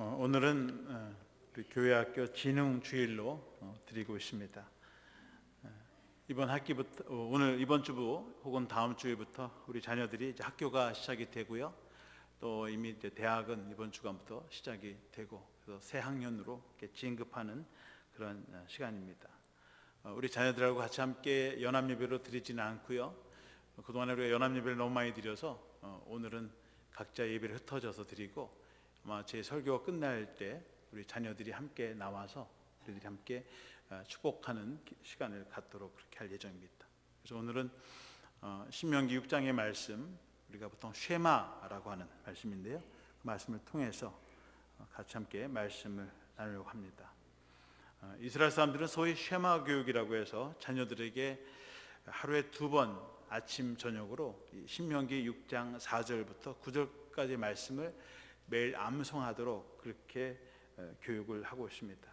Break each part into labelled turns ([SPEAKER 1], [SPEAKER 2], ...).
[SPEAKER 1] 오늘은 우리 교회학교 진흥주일로 드리고 있습니다. 이번 학기부터 오늘 이번 주부 혹은 다음 주일부터 우리 자녀들이 이제 학교가 시작이 되고요. 또 이미 이제 대학은 이번 주간부터 시작이 되고, 그래서 새 학년으로 이렇게 진급하는 그런 시간입니다. 우리 자녀들하고 같이 함께 연합예배로 드리지는 않고요. 그동안에 우리가 연합예배를 너무 많이 드려서 오늘은 각자 예배를 흩어져서 드리고, 아마 제 설교가 끝날 때 우리 자녀들이 함께 나와서 우리들이 함께 축복하는 시간을 갖도록 그렇게 할 예정입니다. 그래서 오늘은 신명기 6장의 말씀, 우리가 보통 쉐마라고 하는 말씀인데요, 그 말씀을 통해서 같이 함께 말씀을 나누려고 합니다. 이스라엘 사람들은 소위 쉐마 교육이라고 해서 자녀들에게 하루에 2번 아침 저녁으로 신명기 6장 4절부터 9절까지 말씀을 매일 암송하도록 그렇게 교육을 하고 있습니다.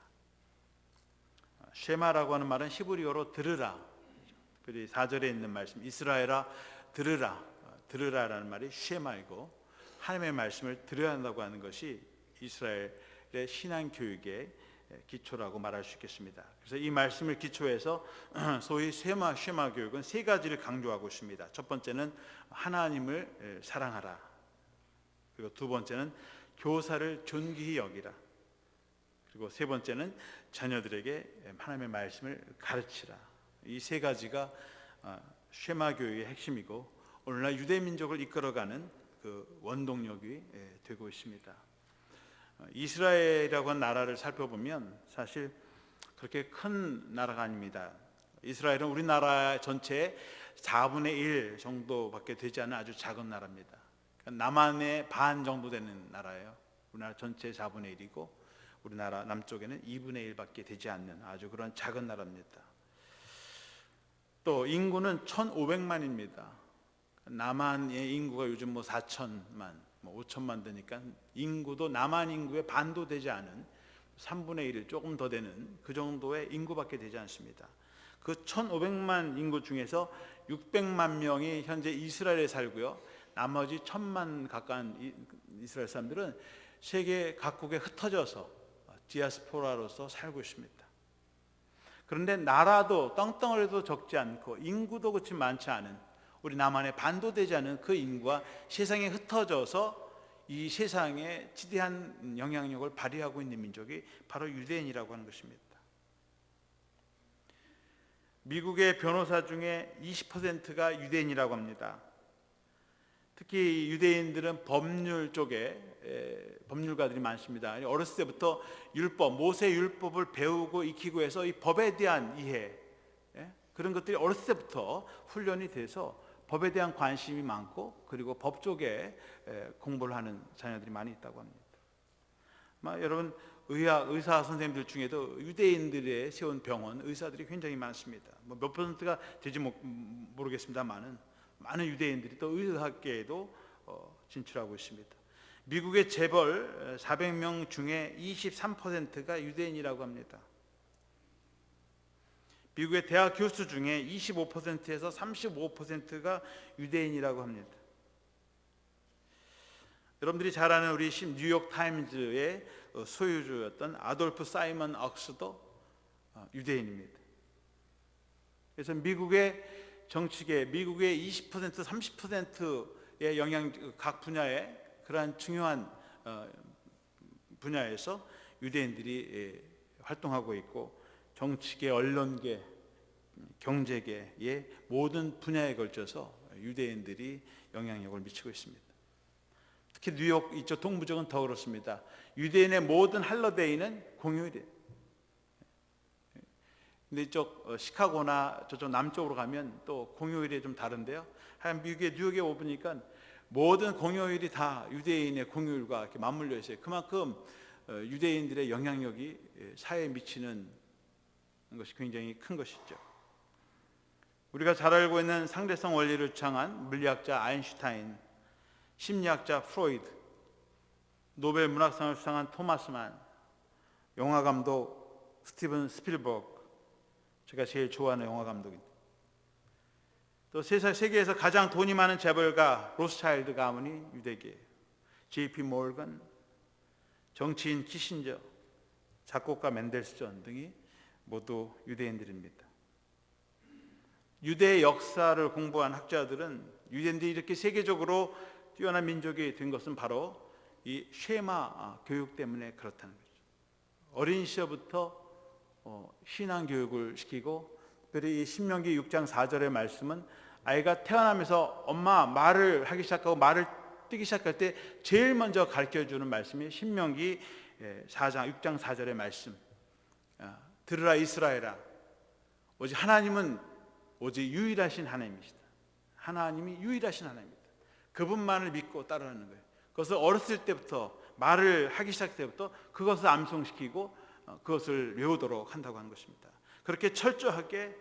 [SPEAKER 1] 쉐마라고 하는 말은 히브리어로 들으라, 특별히 4절에 있는 말씀 이스라엘아 들으라, 들으라라는 말이 쉐마이고, 하나님의 말씀을 들어야 한다고 하는 것이 이스라엘의 신앙교육의 기초라고 말할 수 있겠습니다. 그래서 이 말씀을 기초해서 소위 쉐마 교육은 3가지를 강조하고 있습니다. 첫 번째는 하나님을 사랑하라, 그리고 2번째는 교사를 존귀히 여기라, 그리고 3번째는 자녀들에게 하나님의 말씀을 가르치라. 이 3가지가 쉐마 교육의 핵심이고, 오늘날 유대 민족을 이끌어가는 그 원동력이 되고 있습니다. 이스라엘이라고 하는 나라를 살펴보면 사실 그렇게 큰 나라가 아닙니다. 이스라엘은 우리나라 전체의 4분의 1 정도밖에 되지 않은 아주 작은 나라입니다. 남한의 반 정도 되는 나라예요. 우리나라 전체의 4분의 1이고 우리나라 남쪽에는 2분의 1밖에 되지 않는 아주 그런 작은 나라입니다. 또 인구는 1,500만입니다. 남한의 인구가 요즘 4천만, 5천만 되니까 인구도 남한 인구의 반도 되지 않은 3분의 1 조금 더 되는 그 정도의 인구밖에 되지 않습니다. 그 1,500만 인구 중에서 600만 명이 현재 이스라엘에 살고요. 나머지 1,000만 가까운 이스라엘 사람들은 세계 각국에 흩어져서 디아스포라로서 살고 있습니다. 그런데 나라도 떵떵어리도 적지 않고 인구도 그렇지 많지 않은, 우리 남한의 반도 되지 않은 그 인구가 세상에 흩어져서 이 세상에 지대한 영향력을 발휘하고 있는 민족이 바로 유대인이라고 하는 것입니다. 미국의 변호사 중에 20%가 유대인이라고 합니다. 특히 유대인들은 법률 쪽에 법률가들이 많습니다. 어렸을 때부터 율법, 모세 율법을 배우고 익히고 해서 이 법에 대한 이해, 그런 것들이 어렸을 때부터 훈련이 돼서 법에 대한 관심이 많고, 그리고 법 쪽에 공부를 하는 자녀들이 많이 있다고 합니다. 여러분, 의사 선생님들 중에도 유대인들의 세운 병원 의사들이 굉장히 많습니다. 몇 퍼센트가 될지 모르겠습니다만은 많은 유대인들이 또 의학계에도 진출하고 있습니다. 미국의 재벌 400명 중에 23%가 유대인이라고 합니다. 미국의 대학 교수 중에 25%에서 35%가 유대인이라고 합니다. 여러분들이 잘 아는 우리 뉴욕 타임즈의 소유주였던 아돌프 사이먼 억스도 유대인입니다. 그래서 미국의 정치계, 미국의 20%, 30%의 영향, 각 분야의 그러한 중요한 분야에서 유대인들이 활동하고 있고, 정치계, 언론계, 경제계의 모든 분야에 걸쳐서 유대인들이 영향력을 미치고 있습니다. 특히 뉴욕 이쪽 동부쪽은 더 그렇습니다. 유대인의 모든 할러데이는 공휴일이에요. 근데 이쪽 시카고나 저쪽 남쪽으로 가면 또 공휴일이 좀 다른데요. 하여간 미국의 뉴욕에 오보니까 모든 공휴일이 다 유대인의 공휴일과 이렇게 맞물려 있어요. 그만큼 유대인들의 영향력이 사회에 미치는 것이 굉장히 큰 것이죠. 우리가 잘 알고 있는 상대성 원리를 주창한 물리학자 아인슈타인, 심리학자 프로이드, 노벨 문학상을 수상한 토마스 만, 영화감독 스티븐 스필버그, 제가 제일 좋아하는 영화감독입니다. 또 세계에서 가장 돈이 많은 재벌가 로스차일드 가문이 유대계예요. JP 모건, 정치인 키신저, 작곡가 멘델스존 등이 모두 유대인들입니다. 유대 역사를 공부한 학자들은 유대인들이 이렇게 세계적으로 뛰어난 민족이 된 것은 바로 이 쉐마 교육 때문에 그렇다는 거죠. 어린 시절부터 신앙 교육을 시키고, 특별히 이 신명기 6장 4절의 말씀은 아이가 태어나면서 엄마 말을 하기 시작하고 말을 뛰기 시작할 때 제일 먼저 가르쳐주는 말씀이 신명기 6장 4절의 말씀. 들으라 이스라엘아, 오직 하나님은 오직 유일하신 하나님이시다. 하나님이 유일하신 하나님입니다. 그분만을 믿고 따르는 거예요. 그것을 어렸을 때부터, 말을 하기 시작할 때부터 그것을 암송시키고 그것을 외우도록 한다고 하는 것입니다. 그렇게 철저하게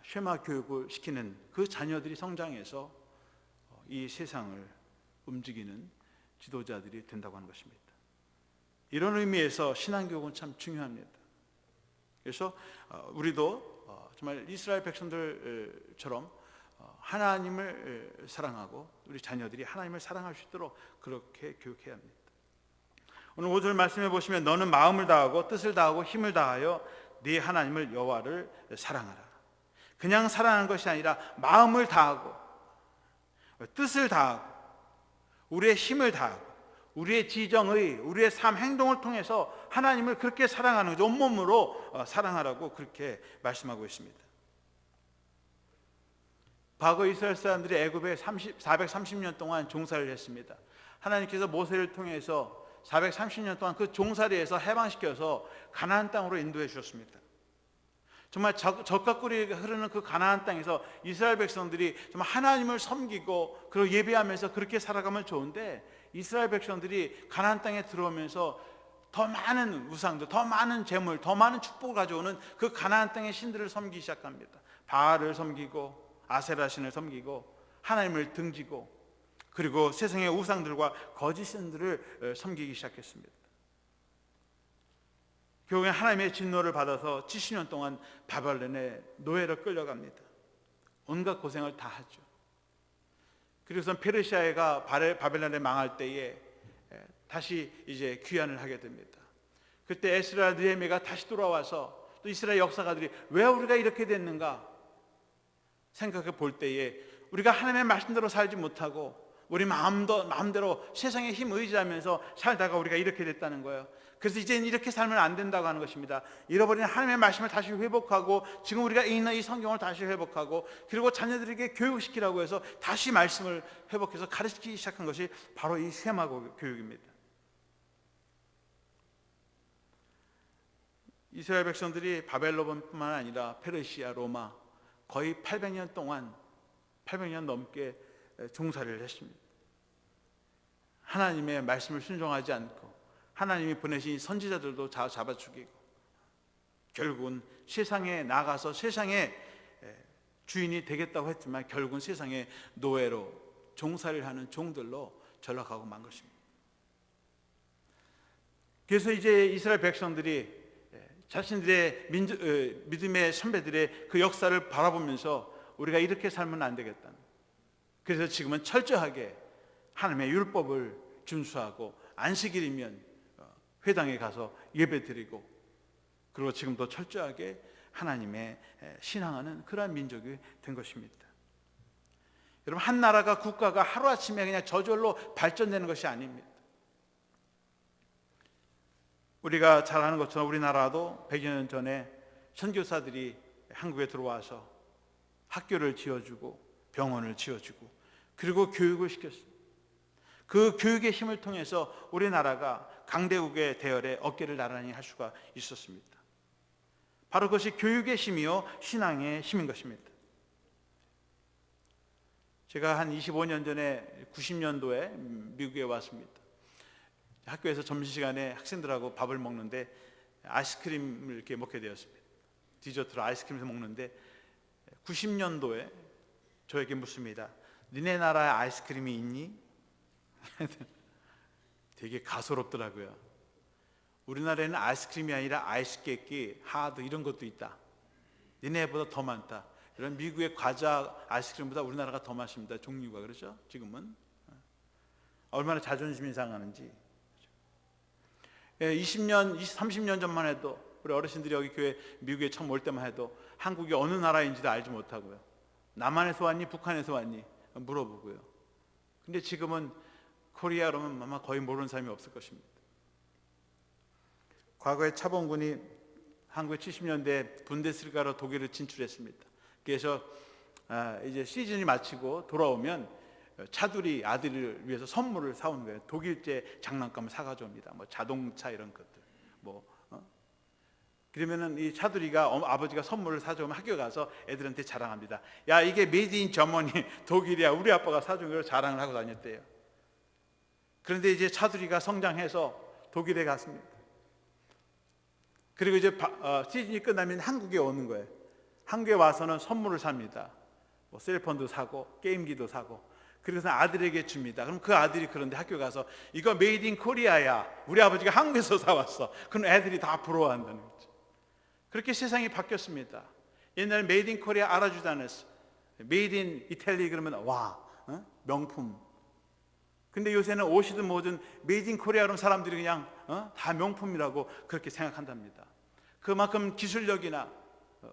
[SPEAKER 1] 쉐마 교육을 시키는 그 자녀들이 성장해서 이 세상을 움직이는 지도자들이 된다고 하는 것입니다. 이런 의미에서 신앙교육은 참 중요합니다. 그래서 우리도 정말 이스라엘 백성들처럼 하나님을 사랑하고 우리 자녀들이 하나님을 사랑할 수 있도록 그렇게 교육해야 합니다. 오늘 5절 말씀해 보시면 너는 마음을 다하고 뜻을 다하고 힘을 다하여 네 하나님을 여호와를 사랑하라. 그냥 사랑하는 것이 아니라 마음을 다하고 뜻을 다하고 우리의 힘을 다하고 우리의 지정의, 우리의 삶 행동을 통해서 하나님을 그렇게 사랑하는 거죠. 온몸으로 사랑하라고 그렇게 말씀하고 있습니다. 과거 이스라엘 사람들이 애굽에 430년 동안 종살이를 했습니다. 하나님께서 모세를 통해서 430년 동안 그 종살이에서 해방시켜서 가나안 땅으로 인도해 주셨습니다. 정말 젖과 꿀이 흐르는 그 가나안 땅에서 이스라엘 백성들이 정말 하나님을 섬기고 그리고 예배하면서 그렇게 살아가면 좋은데, 이스라엘 백성들이 가나안 땅에 들어오면서 더 많은 우상들, 더 많은 재물, 더 많은 축복을 가져오는 그 가나안 땅의 신들을 섬기기 시작합니다. 바알을 섬기고 아세라 신을 섬기고 하나님을 등지고, 그리고 세상의 우상들과 거짓 신들을 섬기기 시작했습니다. 결국에 하나님의 진노를 받아서 70년 동안 바벨론의 노예로 끌려갑니다. 온갖 고생을 다 하죠. 그래서 페르시아가 바벨론에 망할 때에 다시 이제 귀환을 하게 됩니다. 그때 에스라 느헤미야가 다시 돌아와서 또 이스라엘 역사가들이 왜 우리가 이렇게 됐는가 생각해 볼 때에 우리가 하나님의 말씀대로 살지 못하고 우리 마음대로 세상의 힘 의지하면서 살다가 우리가 이렇게 됐다는 거예요. 그래서 이제는 이렇게 살면 안 된다고 하는 것입니다. 잃어버린 하나님의 말씀을 다시 회복하고 지금 우리가 읽는 이 성경을 다시 회복하고 그리고 자녀들에게 교육시키라고 해서 다시 말씀을 회복해서 가르치기 시작한 것이 바로 이 쉐마 교육입니다. 이스라엘 백성들이 바벨론뿐만 아니라 페르시아, 로마 거의 800년 넘게 종살이를 했습니다. 하나님의 말씀을 순종하지 않고 하나님이 보내신 선지자들도 잡아 죽이고 결국은 세상에 나가서 세상의 주인이 되겠다고 했지만 결국은 세상의 노예로 종살이를 하는 종들로 전락하고 만 것입니다. 그래서 이제 이스라엘 백성들이 자신들의 믿음의 선배들의 그 역사를 바라보면서 우리가 이렇게 살면 안 되겠다는, 그래서 지금은 철저하게 하나님의 율법을 준수하고 안식일이면 회당에 가서 예배드리고 그리고 지금도 철저하게 하나님의 신앙하는 그러한 민족이 된 것입니다. 여러분, 한 나라가 국가가 하루아침에 그냥 저절로 발전되는 것이 아닙니다. 우리가 잘 아는 것처럼 우리나라도 100여 년 전에 선교사들이 한국에 들어와서 학교를 지어주고 병원을 지어주고 그리고 교육을 시켰습니다. 그 교육의 힘을 통해서 우리나라가 강대국의 대열에 어깨를 나란히 할 수가 있었습니다. 바로 그것이 교육의 힘이요 신앙의 힘인 것입니다. 제가 한 25년 전에 90년도에 미국에 왔습니다. 학교에서 점심시간에 학생들하고 밥을 먹는데 아이스크림을 이렇게 먹게 되었습니다. 디저트로 아이스크림을 먹는데 90년도에 저에게 묻습니다. 니네 나라에 아이스크림이 있니? 되게 가소롭더라고요. 우리나라에는 아이스크림이 아니라 아이스케이크, 하드 이런 것도 있다. 니네보다 더 많다. 이런 미국의 과자 아이스크림보다 우리나라가 더 많습니다. 종류가. 그렇죠? 지금은 얼마나 자존심이 상하는지. 20년, 30년 전만 해도 우리 어르신들이 여기 교회 미국에 처음 올 때만 해도 한국이 어느 나라인지도 알지 못하고요. 남한에서 왔니? 북한에서 왔니? 물어보고요. 근데 지금은 코리아 그러면 아마 거의 모르는 사람이 없을 것입니다. 과거에 차범근이 한국의 70년대 분데스리가로 독일을 진출했습니다. 그래서 이제 시즌이 마치고 돌아오면 차두리 아들을 위해서 선물을 사오는 거예요. 독일제 장난감을 사가져 옵니다. 뭐 자동차 이런 것들. 그러면은 이 차두리가 아버지가 선물을 사주면 학교 가서 애들한테 자랑합니다. 야, 이게 메이드 인 저머니 독일이야. 우리 아빠가 사준 걸 자랑을 하고 다녔대요. 그런데 이제 차두리가 성장해서 독일에 갔습니다. 그리고 이제 시즌이 끝나면 한국에 오는 거예요. 한국에 와서는 선물을 삽니다. 뭐 셀폰도 사고 게임기도 사고. 그래서 아들에게 줍니다. 그럼 그 아들이 그런데 학교 가서 이거 메이드 인 코리아야. 우리 아버지가 한국에서 사왔어. 그럼 애들이 다 부러워한다는 거죠. 그렇게 세상이 바뀌었습니다. 옛날 메이드 인 코리아 알아주지 않았어. 메이드 인 이탈리 그러면 와, 명품. 근데 요새는 옷이든 뭐든 메이드 인 코리아 그러면 사람들이 그냥 다 명품이라고 그렇게 생각한답니다. 그만큼 기술력이나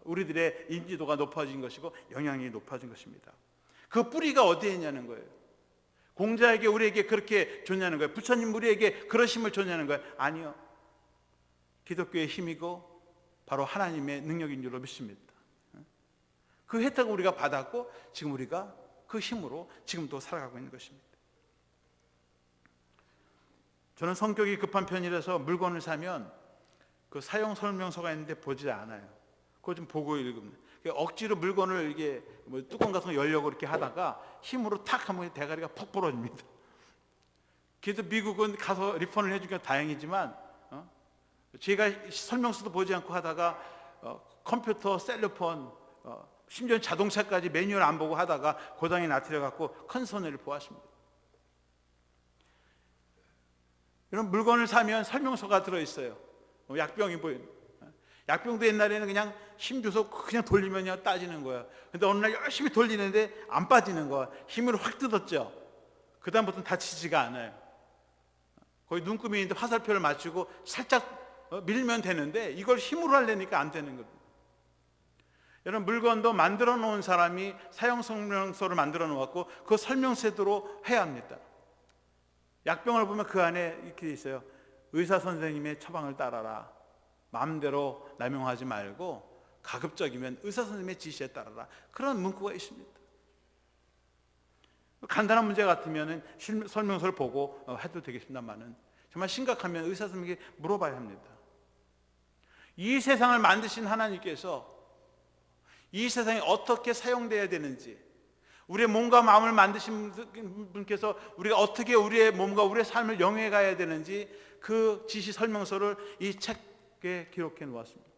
[SPEAKER 1] 우리들의 인지도가 높아진 것이고 영향이 높아진 것입니다. 그 뿌리가 어디에 있냐는 거예요. 공자에게 우리에게 그렇게 줬냐는 거예요. 부처님 우리에게 그러심을 줬냐는 거예요. 아니요. 기독교의 힘이고 바로 하나님의 능력인 줄로 믿습니다. 그 혜택을 우리가 받았고 지금 우리가 그 힘으로 지금도 살아가고 있는 것입니다. 저는 성격이 급한 편이라서 물건을 사면 그 사용 설명서가 있는데 보지 않아요. 그거 좀 보고 읽으면 억지로 물건을 이게 뭐 뚜껑 같은 거 열려고 이렇게 하다가 힘으로 탁 하면 대가리가 퍽 부러집니다. 그래도 미국은 가서 리펀을 해주니까 다행이지만 제가 설명서도 보지 않고 하다가 컴퓨터, 셀로폰, 심지어 자동차까지 매뉴얼 안 보고 하다가 고장이 나트려갖고 큰 손해를 보았습니다. 이런 물건을 사면 설명서가 들어있어요. 약병이 보이는. 약병도 옛날에는 그냥 힘 줘서 그냥 돌리면 따지는 거야. 근데 어느 날 열심히 돌리는데 안 빠지는 거야. 힘을 확 뜯었죠. 그 다음부터는 다치지가 않아요. 거의 눈금이 있는데 화살표를 맞추고 살짝 밀면 되는데 이걸 힘으로 하려니까 안 되는 겁니다. 여러분, 물건도 만들어 놓은 사람이 사용 설명서를 만들어 놓았고 그 설명서대로 해야 합니다. 약병을 보면 그 안에 이렇게 있어요. 의사 선생님의 처방을 따라라. 마음대로 남용하지 말고 가급적이면 의사 선생님의 지시에 따라라. 그런 문구가 있습니다. 간단한 문제 같으면 설명서를 보고 해도 되겠습니다만은 정말 심각하면 의사 선생님에게 물어봐야 합니다. 이 세상을 만드신 하나님께서 이 세상에 어떻게 사용돼야 되는지, 우리의 몸과 마음을 만드신 분께서 우리가 어떻게 우리의 몸과 우리의 삶을 영위해 가야 되는지 그 지시 설명서를 이 책에 기록해 놓았습니다.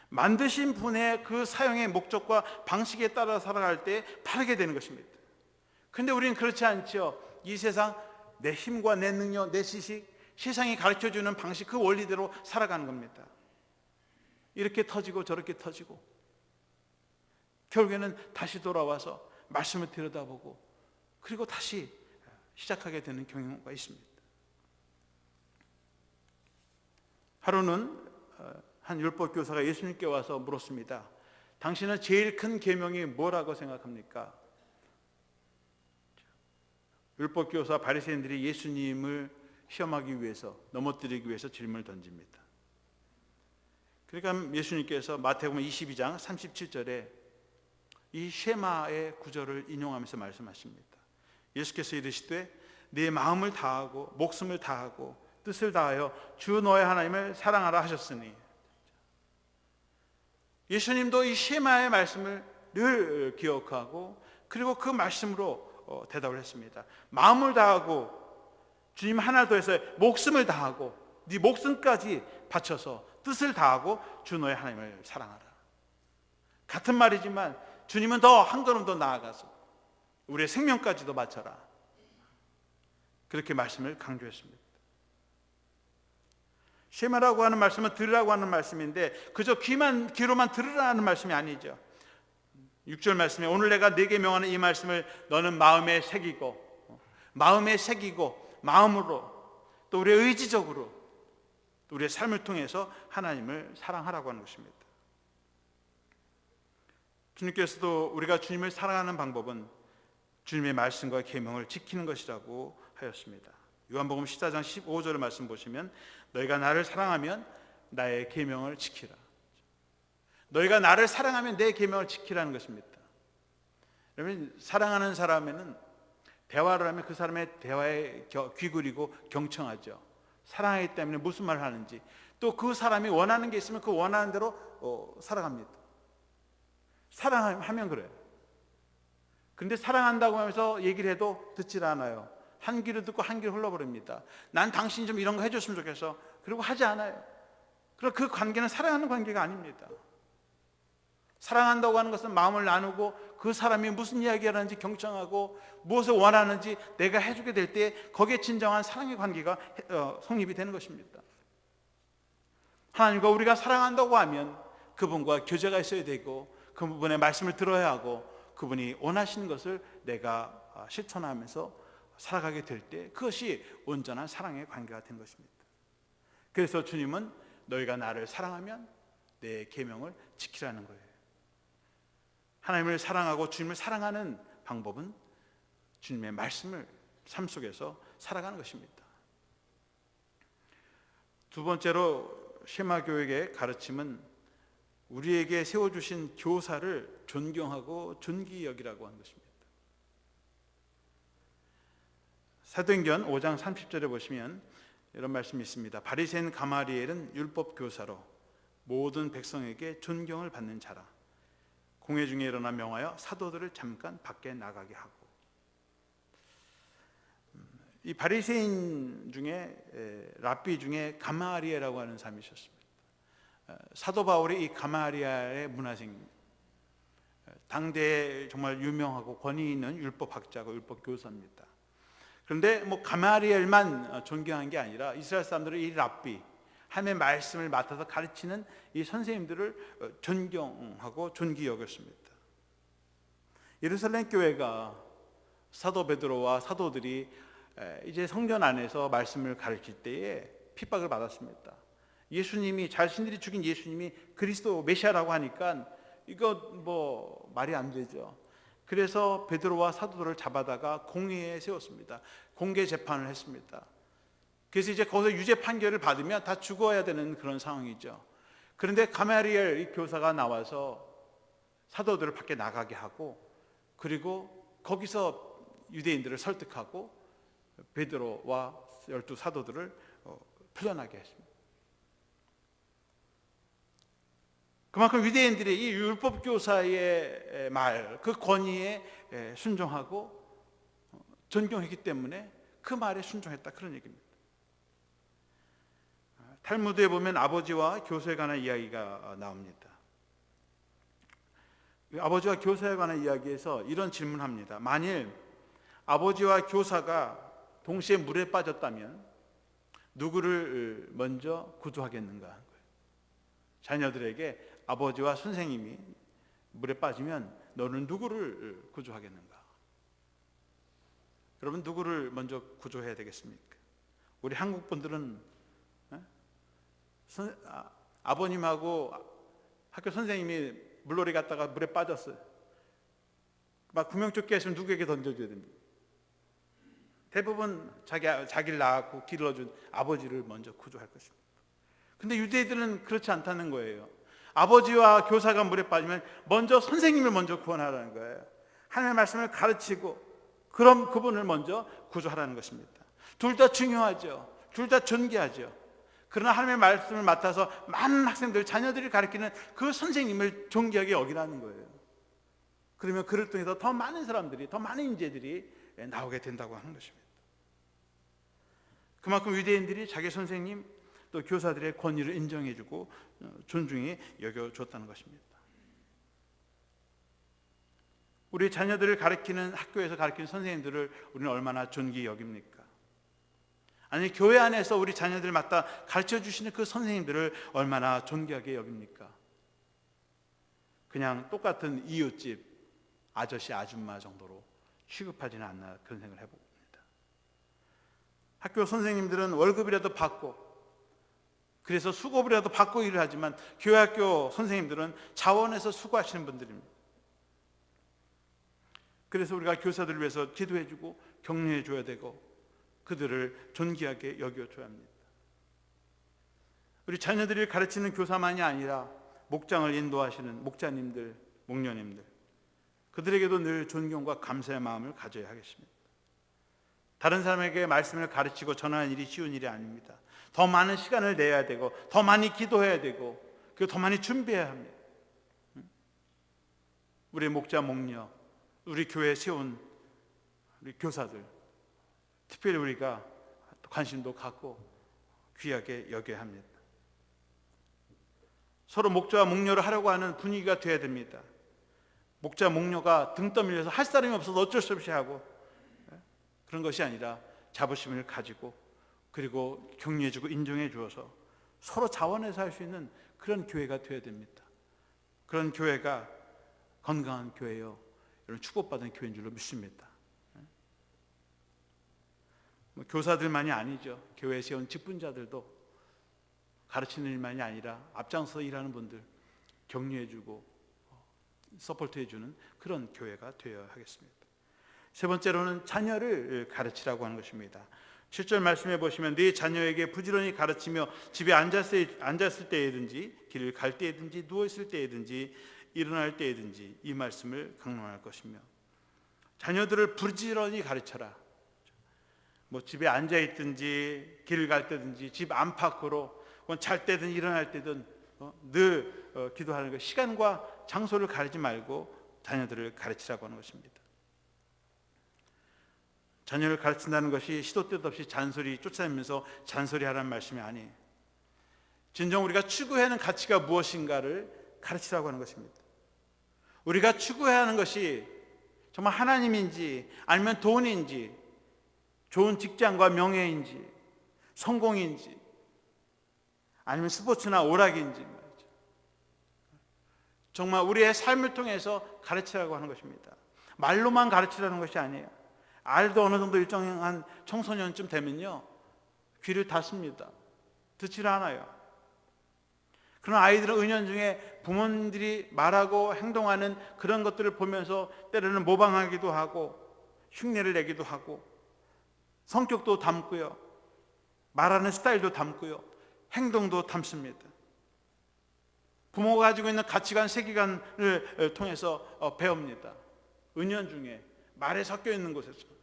[SPEAKER 1] 만드신 분의 그 사용의 목적과 방식에 따라 살아갈 때 바르게 되는 것입니다. 근데 우리는 그렇지 않죠. 이 세상 내 힘과 내 능력, 내 지식, 세상이 가르쳐주는 방식, 그 원리대로 살아가는 겁니다. 이렇게 터지고 저렇게 터지고 결국에는 다시 돌아와서 말씀을 들여다보고 그리고 다시 시작하게 되는 경우가 있습니다. 하루는 한 율법 교사가 예수님께 와서 물었습니다. 당신은 제일 큰 계명이 뭐라고 생각합니까? 율법 교사 바리새인들이 예수님을 시험하기 위해서, 넘어뜨리기 위해서 질문을 던집니다. 그러니까 예수님께서 마태복음 22장 37절에 이 쉐마의 구절을 인용하면서 말씀하십니다. 예수께서 이르시되 네 마음을 다하고 목숨을 다하고 뜻을 다하여 주 너의 하나님을 사랑하라 하셨으니, 예수님도 이 쉐마의 말씀을 늘 기억하고 그리고 그 말씀으로 대답을 했습니다. 마음을 다하고 주님 하나 더 해서 목숨을 다하고 네 목숨까지 바쳐서 뜻을 다하고 주 너의 하나님을 사랑하라. 같은 말이지만 주님은 더 한 걸음 더 나아가서 우리의 생명까지도 바쳐라. 그렇게 말씀을 강조했습니다. 쉐마라고 하는 말씀은 들으라고 하는 말씀인데 그저 귀로만 들으라는 말씀이 아니죠. 6절 말씀에 오늘 내가 네게 명하는 이 말씀을 너는 마음에 새기고 마음으로, 또 우리의 의지적으로, 또 우리의 삶을 통해서 하나님을 사랑하라고 하는 것입니다. 주님께서도 우리가 주님을 사랑하는 방법은 주님의 말씀과 계명을 지키는 것이라고 하였습니다. 요한복음 14장 15절의 말씀 보시면 너희가 나를 사랑하면 나의 계명을 지키라. 너희가 나를 사랑하면 내 계명을 지키라는 것입니다. 여러분, 사랑하는 사람에는 대화를 하면 그 사람의 대화에 귀 기울이고 경청하죠. 사랑하기 때문에 무슨 말을 하는지, 또 그 사람이 원하는 게 있으면 그 원하는 대로 살아갑니다. 사랑하면 그래요. 그런데 사랑한다고 하면서 얘기를 해도 듣질 않아요. 한 귀로 듣고 한 귀로 흘러버립니다. 난 당신이 좀 이런 거 해줬으면 좋겠어. 그리고 하지 않아요. 그럼 그 관계는 사랑하는 관계가 아닙니다. 사랑한다고 하는 것은 마음을 나누고 그 사람이 무슨 이야기를 하는지 경청하고 무엇을 원하는지 내가 해주게 될 때 거기에 진정한 사랑의 관계가 성립이 되는 것입니다. 하나님과 우리가 사랑한다고 하면 그분과 교제가 있어야 되고 그분의 말씀을 들어야 하고 그분이 원하시는 것을 내가 실천하면서 살아가게 될 때 그것이 온전한 사랑의 관계가 된 것입니다. 그래서 주님은 너희가 나를 사랑하면 내 계명을 지키라는 거예요. 하나님을 사랑하고 주님을 사랑하는 방법은 주님의 말씀을 삶 속에서 살아가는 것입니다. 두 번째로 쉐마교육의 가르침은 우리에게 세워주신 교사를 존경하고 존귀히 여기라고 하는 것입니다. 사도행전 5장 30절에 보시면 이런 말씀이 있습니다. 바리새인 가마리엘은 율법 교사로 모든 백성에게 존경을 받는 자라. 공회 중에 일어나 명하여 사도들을 잠깐 밖에 나가게 하고. 이 바리새인 중에 랍비 중에 가마리엘이라고 하는 사람이 있었습니다. 사도 바울이 이 가마리엘의 문화생입니다. 당대에 정말 유명하고 권위 있는 율법학자고 율법교사입니다. 그런데 가마리엘만 존경한 게 아니라 이스라엘 사람들은 이 랍비, 하나님의 말씀을 맡아서 가르치는 이 선생님들을 존경하고 존귀히 여겼습니다. 예루살렘 교회가 사도 베드로와 사도들이 이제 성전 안에서 말씀을 가르칠 때에 핍박을 받았습니다. 예수님이, 자신들이 죽인 예수님이 그리스도 메시아라고 하니까 이거 말이 안 되죠. 그래서 베드로와 사도들을 잡아다가 공회에 세웠습니다. 공개 재판을 했습니다. 그래서 이제 거기서 유죄 판결을 받으면 다 죽어야 되는 그런 상황이죠. 그런데 가마리엘 이 교사가 나와서 사도들을 밖에 나가게 하고, 그리고 거기서 유대인들을 설득하고 베드로와 12 사도들을 풀려나게 했습니다. 그만큼 유대인들이 이 율법 교사의 말, 그 권위에 순종하고 존경했기 때문에 그 말에 순종했다, 그런 얘기입니다. 탈무드에 보면 아버지와 교사에 관한 이야기가 나옵니다. 아버지와 교사에 관한 이야기에서 이런 질문합니다. 만일 아버지와 교사가 동시에 물에 빠졌다면 누구를 먼저 구조하겠는가 하는 거예요. 자녀들에게 아버지와 선생님이 물에 빠지면 너는 누구를 구조하겠는가? 여러분, 누구를 먼저 구조해야 되겠습니까? 우리 한국 분들은 아버님하고 학교 선생님이 물놀이 갔다가 물에 빠졌어요. 막 구명조끼 하시면 누구에게 던져줘야 됩니다. 대부분 자기를 낳았고 길러준 아버지를 먼저 구조할 것입니다. 근데 유대인들은 그렇지 않다는 거예요. 아버지와 교사가 물에 빠지면 먼저 선생님을 먼저 구원하라는 거예요. 하나님의 말씀을 가르치고 그럼 그분을 먼저 구조하라는 것입니다. 둘 다 중요하죠. 둘 다 존귀하죠. 그러나 하나님의 말씀을 맡아서 많은 학생들, 자녀들이 가르치는 그 선생님을 존귀하게 여기라는 거예요. 그러면 그를 통해서 더 많은 사람들이, 더 많은 인재들이 나오게 된다고 하는 것입니다. 그만큼 유대인들이 자기 선생님 또 교사들의 권위를 인정해주고 존중히 여겨줬다는 것입니다. 우리 자녀들을 가르치는 학교에서 가르치는 선생님들을 우리는 얼마나 존귀히 여깁니까? 아니, 교회 안에서 우리 자녀들을 맡아 가르쳐 주시는 그 선생님들을 얼마나 존귀하게 여깁니까? 그냥 똑같은 이웃집 아저씨 아줌마 정도로 취급하지는 않나, 그런 생각을 해봅니다. 학교 선생님들은 월급이라도 받고, 그래서 수고비라도 받고 일을 하지만 교회 학교 선생님들은 자원해서 수고하시는 분들입니다. 그래서 우리가 교사들을 위해서 기도해주고 격려해줘야 되고 그들을 존귀하게 여겨줘야 합니다. 우리 자녀들을 가르치는 교사만이 아니라 목장을 인도하시는 목자님들, 목녀님들, 그들에게도 늘 존경과 감사의 마음을 가져야 하겠습니다. 다른 사람에게 말씀을 가르치고 전하는 일이 쉬운 일이 아닙니다. 더 많은 시간을 내야 되고 더 많이 기도해야 되고 그리고 더 많이 준비해야 합니다. 우리 목자, 목녀, 우리 교회에 세운 우리 교사들, 특별히 우리가 관심도 갖고 귀하게 여겨야 합니다. 서로 목자와 목녀를 하려고 하는 분위기가 되어야 됩니다. 목자, 목녀가 등 떠밀려서 할 사람이 없어서 어쩔 수 없이 하고 그런 것이 아니라 자부심을 가지고 그리고 격려해주고 인정해 주어서 서로 자원해서 할 수 있는 그런 교회가 되어야 됩니다. 그런 교회가 건강한 교회요, 이런 축복받은 교회인 줄로 믿습니다. 교사들만이 아니죠. 교회에 세운 직분자들도 가르치는 일만이 아니라 앞장서 일하는 분들 격려해주고 서포트해주는 그런 교회가 되어야 하겠습니다. 세 번째로는 자녀를 가르치라고 하는 것입니다. 7절 말씀해 보시면 네 자녀에게 부지런히 가르치며 집에 앉았을 때에든지 길을 갈 때에든지 누워있을 때에든지 일어날 때에든지 이 말씀을 강론할 것이며, 자녀들을 부지런히 가르쳐라. 뭐 집에 앉아있든지 길을 갈 때든지 집 안팎으로 잘 때든 일어날 때든 늘 기도하는 것, 시간과 장소를 가리지 말고 자녀들을 가르치라고 하는 것입니다. 자녀를 가르친다는 것이 시도 때도 없이 잔소리 쫓아내면서 잔소리하라는 말씀이 아니에요. 진정 우리가 추구해야 하는 가치가 무엇인가를 가르치라고 하는 것입니다. 우리가 추구해야 하는 것이 정말 하나님인지 아니면 돈인지 좋은 직장과 명예인지 성공인지 아니면 스포츠나 오락인지 말이죠. 정말 우리의 삶을 통해서 가르치라고 하는 것입니다. 말로만 가르치라는 것이 아니에요. 알도 어느 정도 일정한 청소년쯤 되면요 귀를 닫습니다. 듣지를 않아요. 그런 아이들은 은연중에 부모님들이 말하고 행동하는 그런 것들을 보면서 때로는 모방하기도 하고 흉내를 내기도 하고 성격도 담고요, 말하는 스타일도 담고요, 행동도 담습니다. 부모가 가지고 있는 가치관, 세계관을 통해서 배웁니다. 은연중에 말에 섞여 있는 곳에서.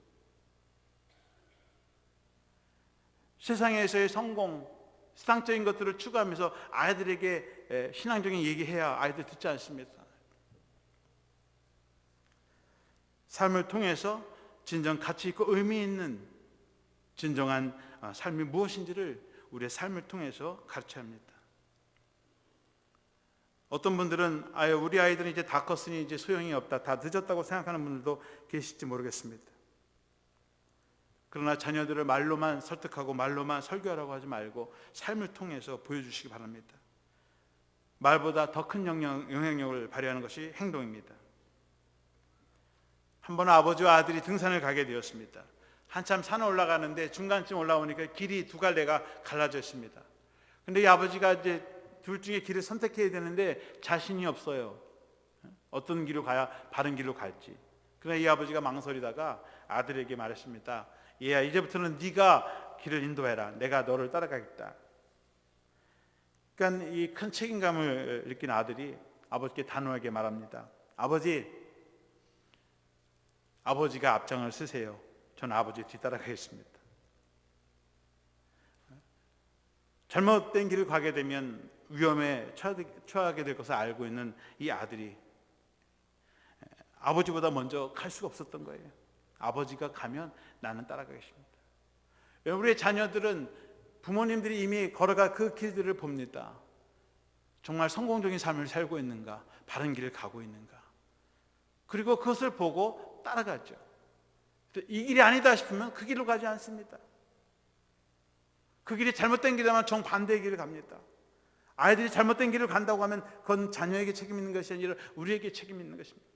[SPEAKER 1] 세상에서의 성공, 세상적인 것들을 추구하면서 아이들에게 신앙적인 얘기해야 아이들 듣지 않습니다. 삶을 통해서 진정 가치 있고 의미 있는 진정한 삶이 무엇인지를 우리의 삶을 통해서 가르쳐야 합니다. 어떤 분들은 우리 아이들은 이제 다 컸으니 이제 소용이 없다, 다 늦었다고 생각하는 분들도 계실지 모르겠습니다. 그러나 자녀들을 말로만 설득하고 말로만 설교하라고 하지 말고 삶을 통해서 보여주시기 바랍니다. 말보다 더 큰 영향력을 발휘하는 것이 행동입니다. 한 번 아버지와 아들이 등산을 가게 되었습니다. 한참 산에 올라가는데 중간쯤 올라오니까 길이 두 갈래가 갈라져 있습니다. 근데 이 아버지가 이제 둘 중에 길을 선택해야 되는데 자신이 없어요. 어떤 길로 가야 바른 길로 갈지. 그러나 이 아버지가 망설이다가 아들에게 말했습니다. 얘야, 이제부터는 네가 길을 인도해라. 내가 너를 따라가겠다. 그러니까 이 큰 책임감을 느낀 아들이 아버지께 단호하게 말합니다. 아버지가 앞장을 쓰세요. 저는 아버지 뒤따라가겠습니다. 잘못된 길을 가게 되면 위험에 처하게 될 것을 알고 있는 이 아들이 아버지보다 먼저 갈 수가 없었던 거예요. 아버지가 가면 나는 따라가겠습니다. 우리의 자녀들은 부모님들이 이미 걸어가 그 길들을 봅니다. 정말 성공적인 삶을 살고 있는가, 바른 길을 가고 있는가. 그리고 그것을 보고 따라가죠. 이 길이 아니다 싶으면 그 길로 가지 않습니다. 그 길이 잘못된 길이라면 정반대의 길을 갑니다. 아이들이 잘못된 길을 간다고 하면 그건 자녀에게 책임 있는 것이 아니라 우리에게 책임 있는 것입니다.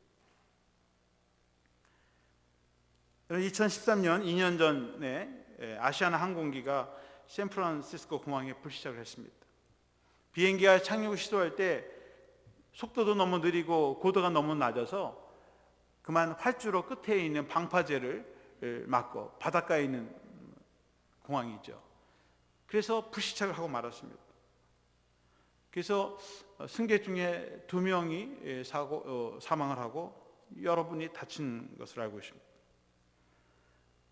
[SPEAKER 1] 2013년 2년 전에 아시아나 항공기가 샌프란시스코 공항에 불시착을 했습니다. 비행기가 착륙을 시도할 때 속도도 너무 느리고 고도가 너무 낮아서 그만 활주로 끝에 있는 방파제를 맞고 바닷가에 있는 공항이죠. 그래서 불시착을 하고 말았습니다. 그래서 승객 중에 2명이 사망을 하고 여러분이 다친 것을 알고 있습니다.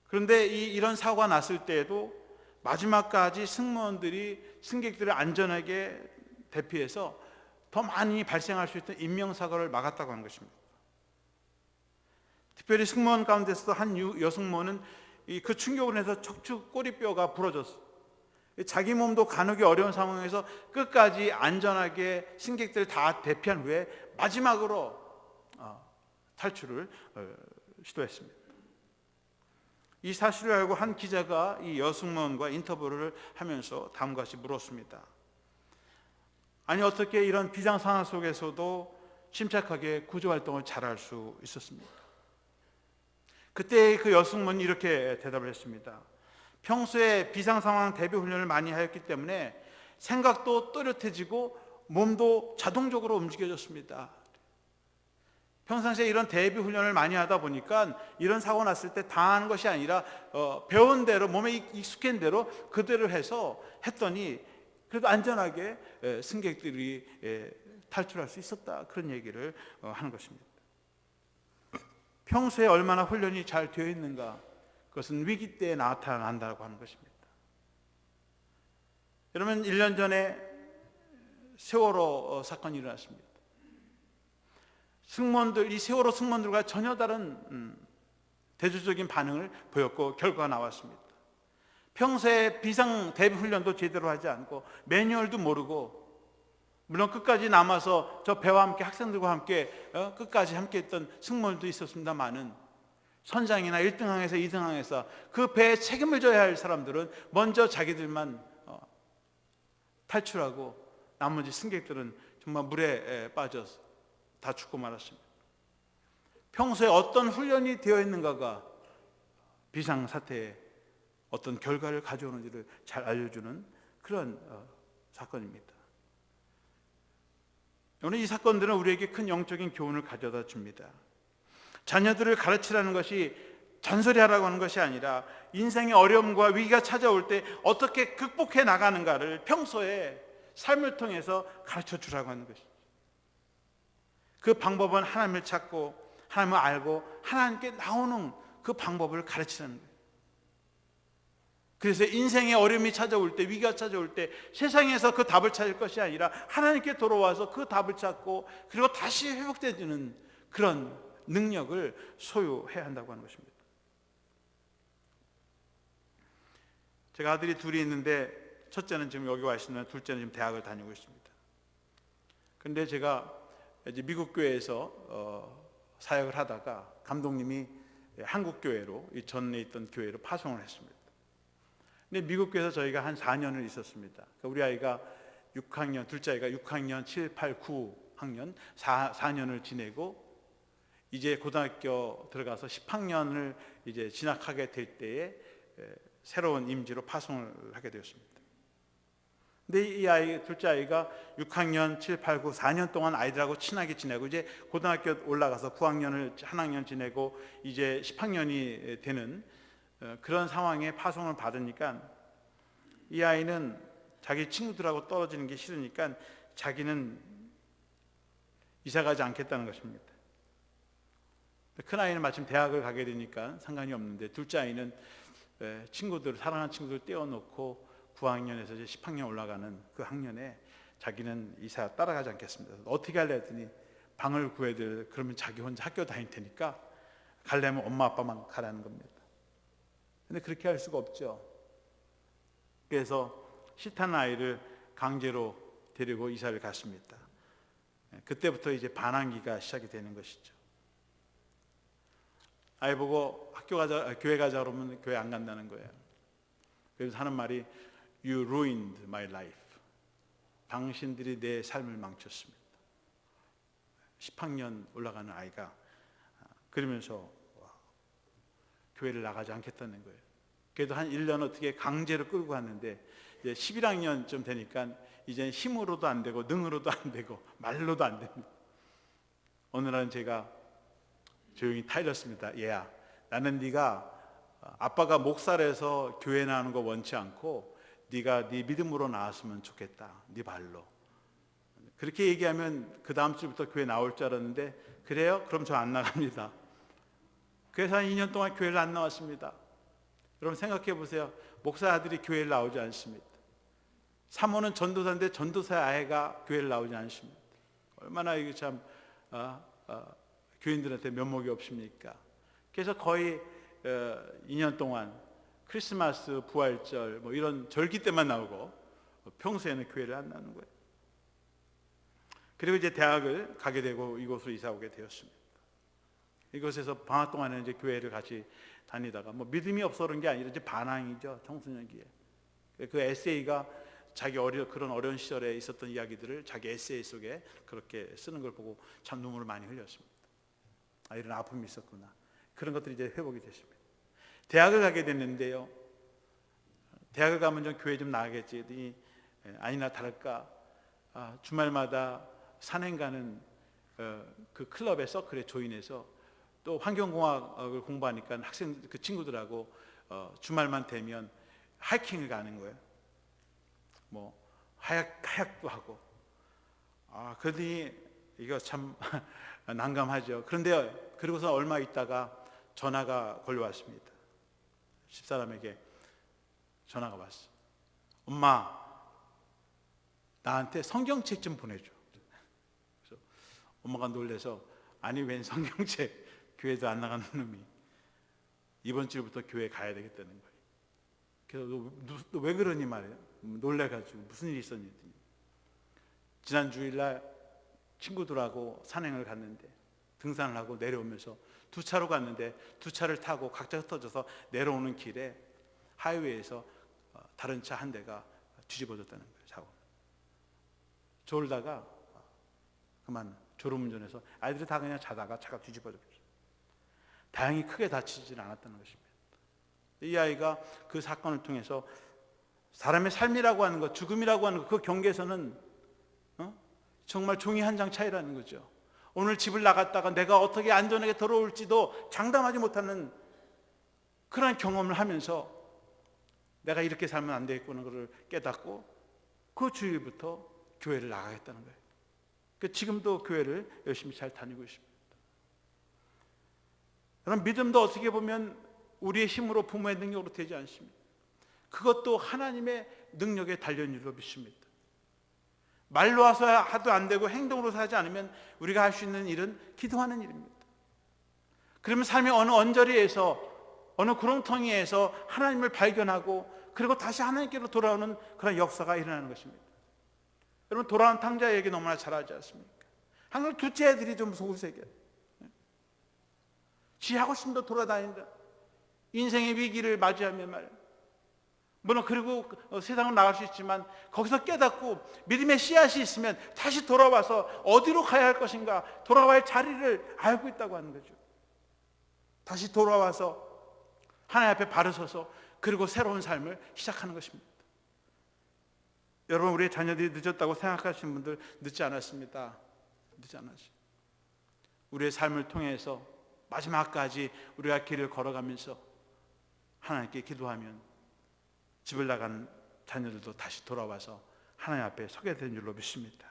[SPEAKER 1] 그런데 이런 사고가 났을 때에도 마지막까지 승무원들이 승객들을 안전하게 대피해서 더 많이 발생할 수 있던 인명사고를 막았다고 하는 것입니다. 특별히 승무원 가운데서도 한 여승무원은 그 충격으로 인해서 척추 꼬리뼈가 부러졌어요. 자기 몸도 가누기 어려운 상황에서 끝까지 안전하게 승객들을 다 대피한 후에 마지막으로 탈출을 시도했습니다. 이 사실을 알고 한 기자가 이 여승무원과 인터뷰를 하면서 다음과 같이 물었습니다. 아니 어떻게 이런 비상 상황 속에서도 침착하게 구조활동을 잘할 수 있었습니까? 그때 그 여승무원이 이렇게 대답을 했습니다. 평소에 비상 상황 대비 훈련을 많이 하였기 때문에 생각도 또렷해지고 몸도 자동적으로 움직여졌습니다. 평상시에 이런 대비 훈련을 많이 하다 보니까 이런 사고 났을 때 당하는 것이 아니라 배운 대로 몸에 익숙한 대로 그대로 해서 했더니 그래도 안전하게 승객들이 탈출할 수 있었다, 그런 얘기를 하는 것입니다. 평소에 얼마나 훈련이 잘 되어 있는가, 그것은 위기 때에 나타난다고 하는 것입니다. 여러분, 1년 전에 세월호 사건이 일어났습니다. 이 세월호 승무원들과 전혀 다른 대조적인 반응을 보였고 결과가 나왔습니다. 평소에 비상 대비 훈련도 제대로 하지 않고 매뉴얼도 모르고, 물론 끝까지 남아서 저 배와 함께 학생들과 함께 끝까지 함께 했던 승무원도 있었습니다만은 선장이나 1등항에서 2등항에서 그 배에 책임을 져야 할 사람들은 먼저 자기들만 탈출하고 나머지 승객들은 정말 물에 빠져서 다 죽고 말았습니다. 평소에 어떤 훈련이 되어 있는가가 비상사태에 어떤 결과를 가져오는지를 잘 알려주는 그런 사건입니다. 오늘 이 사건들은 우리에게 큰 영적인 교훈을 가져다 줍니다. 자녀들을 가르치라는 것이 잔소리하라고 하는 것이 아니라 인생의 어려움과 위기가 찾아올 때 어떻게 극복해 나가는가를 평소에 삶을 통해서 가르쳐 주라고 하는 것이죠. 그 방법은 하나님을 찾고 하나님을 알고 하나님께 나오는 그 방법을 가르치는 거예요. 그래서 인생의 어려움이 찾아올 때, 위기가 찾아올 때 세상에서 그 답을 찾을 것이 아니라 하나님께 돌아와서 그 답을 찾고 그리고 다시 회복되는 그런 능력을 소유해야 한다고 하는 것입니다. 제가 아들이 둘이 있는데 첫째는 지금 여기 와 있으면 둘째는 지금 대학을 다니고 있습니다. 그런데 제가 이제 미국 교회에서 사역을 하다가 감독님이 한국 교회로, 이 전에 있던 교회로 파송을 했습니다. 근데 미국 교회에서 저희가 한 4년을 있었습니다. 그러니까 우리 아이가 6학년, 둘째 아이가 6학년, 7, 8, 9학년 4년을 지내고 이제 고등학교 들어가서 10학년을 이제 진학하게 될 때에 새로운 임지로 파송을 하게 되었습니다. 근데 이 아이, 둘째 아이가 6학년, 7, 8, 9, 4년 동안 아이들하고 친하게 지내고 이제 고등학교 올라가서 9학년을 한 학년 지내고 이제 10학년이 되는 그런 상황에 파송을 받으니까 이 아이는 자기 친구들하고 떨어지는 게 싫으니까 자기는 이사가지 않겠다는 것입니다. 큰 아이는 마침 대학을 가게 되니까 상관이 없는데 둘째 아이는 친구들, 사랑하는 친구들 떼어놓고 9학년에서 이제 10학년 올라가는 그 학년에 자기는 이사 따라가지 않겠습니다. 어떻게 할래 했더니 방을 구해야 돼. 그러면 자기 혼자 학교 다닐 테니까 가려면 엄마 아빠만 가라는 겁니다. 근데 그렇게 할 수가 없죠. 그래서 싫다는 아이를 강제로 데리고 이사를 갔습니다. 그때부터 이제 반항기가 시작이 되는 것이죠. 아이 보고 학교 가자, 교회 가자 그러면 교회 안 간다는 거예요. 그래서 하는 말이 You ruined my life. 당신들이 내 삶을 망쳤습니다. 10학년 올라가는 아이가 그러면서 교회를 나가지 않겠다는 거예요. 그래도 한 1년 어떻게 강제로 끌고 갔는데 이제 11학년쯤 되니까 이제 힘으로도 안 되고 능으로도 안 되고 말로도 안 됩니다. 어느 날은 제가 조용히 타일렀습니다. 얘야, 나는 네가 아빠가 목사라서 교회 나오는 거 원치 않고 네가 네 믿음으로 나왔으면 좋겠다. 네 발로. 그렇게 얘기하면 그 다음 주부터 교회 나올 줄 알았는데, 그래요? 그럼 저 안 나갑니다. 그래서 한 2년 동안 교회를 안 나왔습니다. 여러분 생각해 보세요. 목사 아들이 교회를 나오지 않습니다. 사모는 전도사인데 전도사의 아이가 교회를 나오지 않습니다. 얼마나 이게 참 교인들한테 면목이 없습니까? 그래서 거의 2년 동안 크리스마스, 부활절 뭐 이런 절기 때만 나오고 평소에는 교회를 안 나오는 거예요. 그리고 이제 대학을 가게 되고 이곳으로 이사 오게 되었습니다. 이곳에서 방학 동안에 이제 교회를 같이 다니다가 뭐 믿음이 없어 그런 게 아니라 이제 반항이죠. 청소년기에. 그 에세이가 자기 그런 어려운 시절에 있었던 이야기들을 자기 에세이 속에 그렇게 쓰는 걸 보고 참 눈물을 많이 흘렸습니다. 이런 아픔이 있었구나. 그런 것들이 이제 회복이 됐습니다. 대학을 가게 됐는데요. 대학을 가면 좀 교회 좀 나가겠지. 아니나 다를까 주말마다 산행 가는 그 클럽의 서클에 조인해서 또 환경공학을 공부하니까 학생 그 친구들하고 주말만 되면 하이킹을 가는 거예요. 뭐 하약도 하고. 그러더니 이거 참 난감하죠. 그런데 그러고서 얼마 있다가 전화가 걸려왔습니다. 집사람에게 전화가 왔어. 엄마, 나한테 성경책 좀 보내줘. 그래서 엄마가 놀래서, 아니 웬 성경책, 교회도 안 나가는 놈이 이번 주부터 교회 가야 되겠다는 거예요. 그래서 너 왜 그러니 말이에요. 놀래가지고 무슨 일이 있었니? 지난 주일날 친구들하고 산행을 갔는데 등산을 하고 내려오면서 두 차로 갔는데 두 차를 타고 각자 흩어져서 내려오는 길에 하이웨이에서 다른 차 한 대가 뒤집어졌다는 거예요. 사고. 졸다가 그만 졸음운전해서 아이들이 다 그냥 자다가 차가 뒤집어졌어요. 다행히 크게 다치지는 않았다는 것입니다. 이 아이가 그 사건을 통해서 사람의 삶이라고 하는 것, 죽음이라고 하는 것, 그 경계에서는 정말 종이 한 장 차이라는 거죠. 오늘 집을 나갔다가 내가 어떻게 안전하게 돌아올지도 장담하지 못하는 그런 경험을 하면서 내가 이렇게 살면 안 되겠구나 를 깨닫고 그 주일부터 교회를 나가겠다는 거예요. 지금도 교회를 열심히 잘 다니고 있습니다. 그럼 믿음도 어떻게 보면 우리의 힘으로 부모의 능력으로 되지 않습니다. 그것도 하나님의 능력에 달려있는 줄로 믿습니다. 말로 와서 하도 안 되고 행동으로 하지 않으면 우리가 할 수 있는 일은 기도하는 일입니다. 그러면 삶의 어느 언저리에서 어느 구렁텅이에서 하나님을 발견하고 그리고 다시 하나님께로 돌아오는 그런 역사가 일어나는 것입니다. 여러분 돌아온 탕자 얘기 너무나 잘 알지 않습니까? 항상 둘째 애들이 좀 소구색이에요. 지 하고 싶은 데 돌아다닌다. 인생의 위기를 맞이하면 말이에요. 물론 그리고 세상으로 나갈 수 있지만 거기서 깨닫고 믿음의 씨앗이 있으면 다시 돌아와서 어디로 가야 할 것인가 돌아와야 할 자리를 알고 있다고 하는 거죠. 다시 돌아와서 하나님 앞에 바로 서서 그리고 새로운 삶을 시작하는 것입니다. 여러분 우리의 자녀들이 늦었다고 생각하시는 분들 늦지 않았습니다. 늦지 않았어요. 우리의 삶을 통해서 마지막까지 우리가 길을 걸어가면서 하나님께 기도하면 집을 나간 자녀들도 다시 돌아와서 하나님 앞에 서게 된 줄로 믿습니다.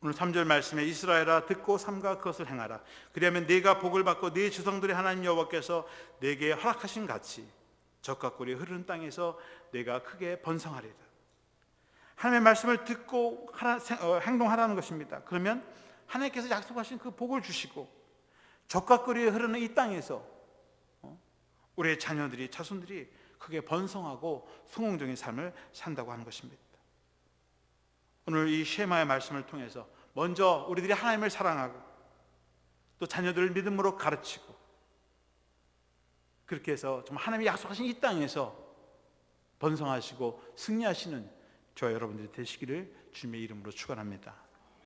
[SPEAKER 1] 오늘 3절 말씀에 이스라엘아 듣고 삼가 그것을 행하라. 그리하면 네가 복을 받고 네 조상들의 하나님 여호와께서 네게 허락하신 같이 젖과 꿀이 흐르는 땅에서 네가 크게 번성하리라. 하나님의 말씀을 듣고 행동하라는 것입니다. 그러면 하나님께서 약속하신 그 복을 주시고 젖과 꿀이 흐르는 이 땅에서 우리의 자녀들이 자손들이 크게 번성하고 성공적인 삶을 산다고 하는 것입니다. 오늘 이 쉐마의 말씀을 통해서 먼저 우리들이 하나님을 사랑하고 또 자녀들을 믿음으로 가르치고 그렇게 해서 정말 하나님이 약속하신 이 땅에서 번성하시고 승리하시는 저와 여러분들이 되시기를 주님의 이름으로 축원합니다.